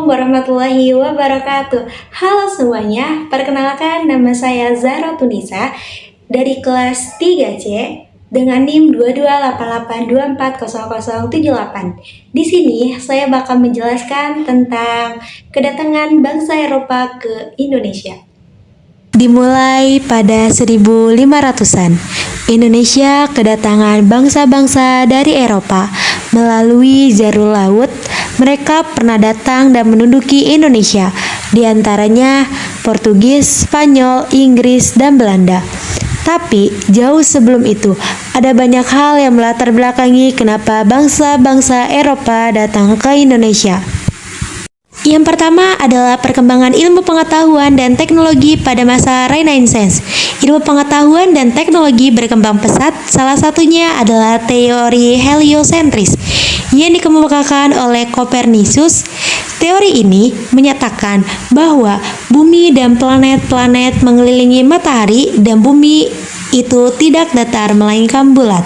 Assalamualaikum warahmatullahi wabarakatuh. Halo semuanya, perkenalkan nama saya Zahra Tunisa dari kelas 3C dengan NIM 2288240078. Di sini saya bakal menjelaskan tentang kedatangan bangsa Eropa ke Indonesia. Dimulai pada 1500-an, Indonesia kedatangan bangsa-bangsa dari Eropa melalui jalur laut. Mereka pernah datang dan menduduki Indonesia, di antaranya Portugis, Spanyol, Inggris, dan Belanda. Tapi jauh sebelum itu, ada banyak hal yang melatar belakangi kenapa bangsa-bangsa Eropa datang ke Indonesia. Yang pertama adalah perkembangan ilmu pengetahuan dan teknologi pada masa Renaissance. Ilmu pengetahuan dan teknologi berkembang pesat, salah satunya adalah teori heliosentris yang dikemukakan oleh Copernicus. Teori ini menyatakan bahwa bumi dan planet-planet mengelilingi matahari dan bumi itu tidak datar melainkan bulat.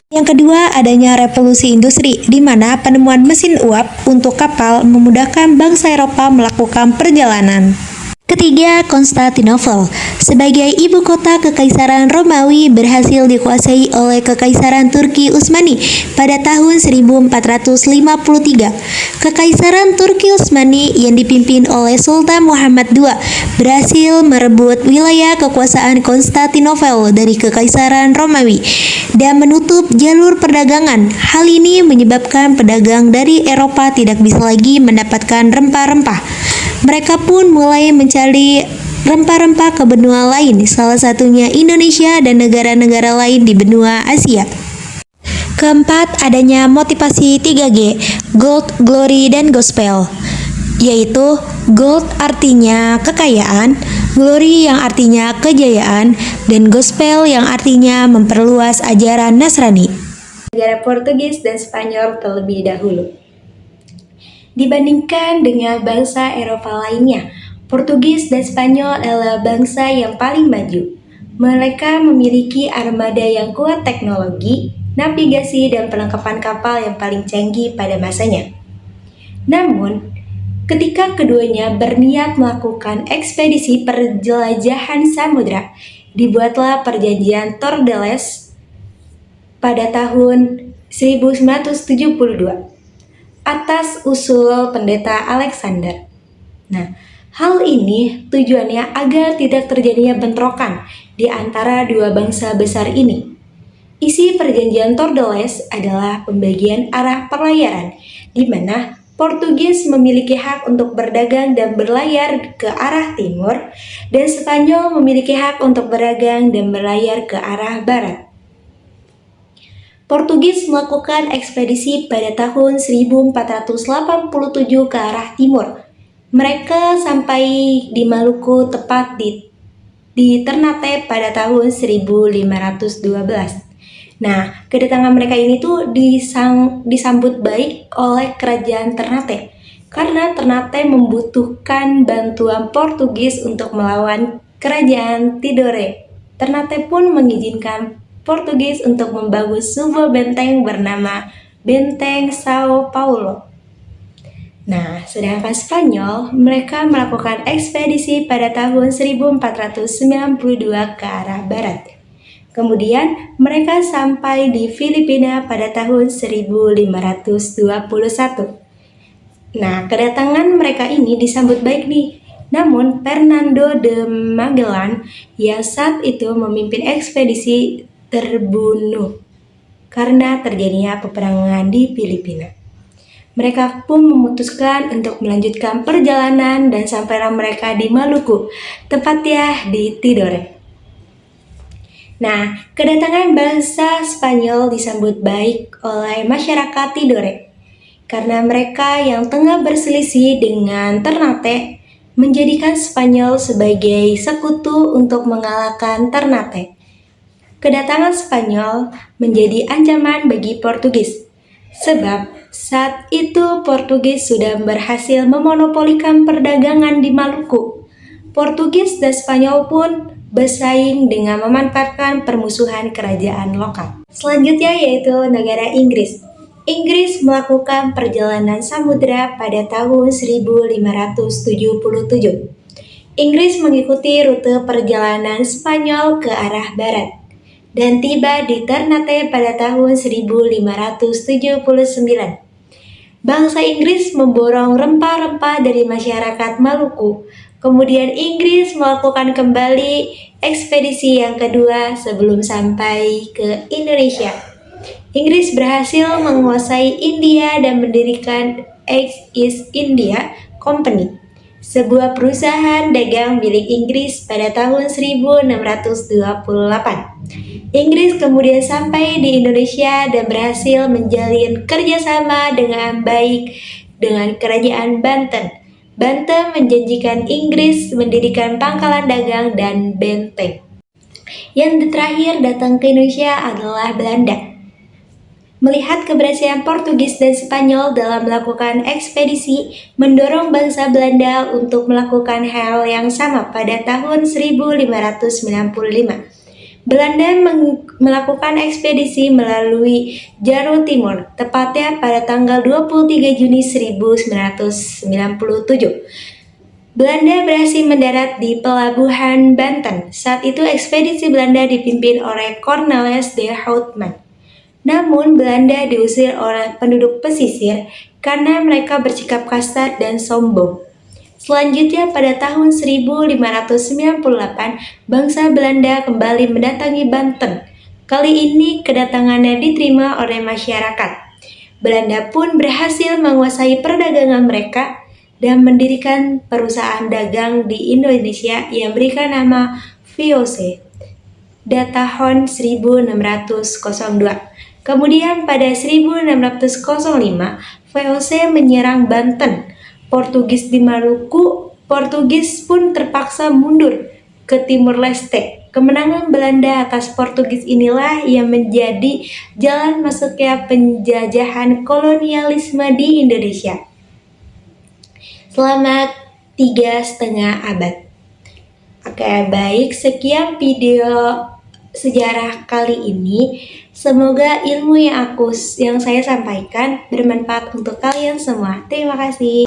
Yang kedua, adanya revolusi industri, di mana penemuan mesin uap untuk kapal memudahkan bangsa Eropa melakukan perjalanan. Ketiga, Konstantinopel sebagai ibu kota Kekaisaran Romawi berhasil dikuasai oleh Kekaisaran Turki Utsmani pada tahun 1453. Kekaisaran Turki Utsmani yang dipimpin oleh Sultan Muhammad II berhasil merebut wilayah kekuasaan Konstantinopel dari Kekaisaran Romawi dan menutup jalur perdagangan. Hal ini menyebabkan pedagang dari Eropa tidak bisa lagi mendapatkan rempah-rempah. Mereka pun mulai mencari rempah-rempah ke benua lain, salah satunya Indonesia dan negara-negara lain di benua Asia. Keempat, adanya motivasi 3G, Gold, Glory, dan Gospel, yaitu Gold artinya kekayaan, Glory yang artinya kejayaan, dan Gospel yang artinya memperluas ajaran Nasrani. Negara Portugis dan Spanyol terlebih dahulu. Dibandingkan dengan bangsa Eropa lainnya, Portugis dan Spanyol adalah bangsa yang paling maju. Mereka memiliki armada yang kuat, teknologi, navigasi, dan perlengkapan kapal yang paling canggih pada masanya. Namun, ketika keduanya berniat melakukan ekspedisi perjelajahan samudra, dibuatlah perjanjian Tordesillas pada tahun 1972. Atas usul pendeta Alexander. Nah, hal ini tujuannya agar tidak terjadinya bentrokan di antara dua bangsa besar ini. Isi perjanjian Tordesillas adalah pembagian arah perlayaran, di mana Portugis memiliki hak untuk berdagang dan berlayar ke arah timur, dan Spanyol memiliki hak untuk berdagang dan berlayar ke arah barat. Portugis melakukan ekspedisi pada tahun 1487 ke arah timur. Mereka sampai di Maluku tepat di Ternate pada tahun 1512. Nah, kedatangan mereka ini tuh disambut baik oleh kerajaan Ternate karena Ternate membutuhkan bantuan Portugis untuk melawan kerajaan Tidore. Ternate pun mengizinkan Portugis untuk membangun sebuah benteng bernama Benteng Sao Paulo. Nah, sedangkan Spanyol, mereka melakukan ekspedisi pada tahun 1492 ke arah barat. Kemudian, mereka sampai di Filipina pada tahun 1521. Nah, kedatangan mereka ini disambut baik nih. Namun, Fernando de Magellan yang saat itu memimpin ekspedisi terbunuh karena terjadinya peperangan di Filipina. Mereka pun memutuskan untuk melanjutkan perjalanan dan sampailah mereka di Maluku, tepatnya di Tidore. Nah, kedatangan bangsa Spanyol disambut baik oleh masyarakat Tidore karena mereka yang tengah berselisih dengan Ternate menjadikan Spanyol sebagai sekutu untuk mengalahkan Ternate. Kedatangan Spanyol menjadi ancaman bagi Portugis, sebab saat itu Portugis sudah berhasil memonopolikan perdagangan di Maluku. Portugis dan Spanyol pun bersaing dengan memanfaatkan permusuhan kerajaan lokal. Selanjutnya yaitu negara Inggris. Inggris melakukan perjalanan samudera pada tahun 1577. Inggris mengikuti rute perjalanan Spanyol ke arah barat dan tiba di Ternate pada tahun 1579. Bangsa Inggris memborong rempah-rempah dari masyarakat Maluku. Kemudian Inggris melakukan kembali ekspedisi yang kedua sebelum sampai ke Indonesia. Inggris berhasil menguasai India dan mendirikan East India Company, sebuah perusahaan dagang milik Inggris pada tahun 1628. Inggris kemudian sampai di Indonesia dan berhasil menjalin kerjasama dengan baik dengan Kerajaan Banten. Banten menjanjikan Inggris mendirikan pangkalan dagang dan benteng. Yang terakhir datang ke Indonesia adalah Belanda. Melihat keberhasilan Portugis dan Spanyol dalam melakukan ekspedisi, mendorong bangsa Belanda untuk melakukan hal yang sama pada tahun 1595. Belanda melakukan ekspedisi melalui Jawa Timur, tepatnya pada tanggal 23 Juni 1997. Belanda berhasil mendarat di pelabuhan Banten. Saat itu ekspedisi Belanda dipimpin oleh Cornelis de Houtman. Namun Belanda diusir oleh penduduk pesisir karena mereka bersikap kasar dan sombong. Selanjutnya pada tahun 1598, bangsa Belanda kembali mendatangi Banten. Kali ini kedatangannya diterima oleh masyarakat. Belanda pun berhasil menguasai perdagangan mereka dan mendirikan perusahaan dagang di Indonesia yang berikan nama VOC. Tahun 1602. Kemudian pada 1605, VOC menyerang Banten. Portugis di Maluku, Portugis pun terpaksa mundur ke Timur Leste. Kemenangan Belanda atas Portugis inilah yang menjadi jalan masuknya penjajahan kolonialisme di Indonesia selama 3,5 abad. Oke, baik, sekian video sejarah kali ini. Semoga ilmu yang saya sampaikan bermanfaat untuk kalian semua. Terima kasih.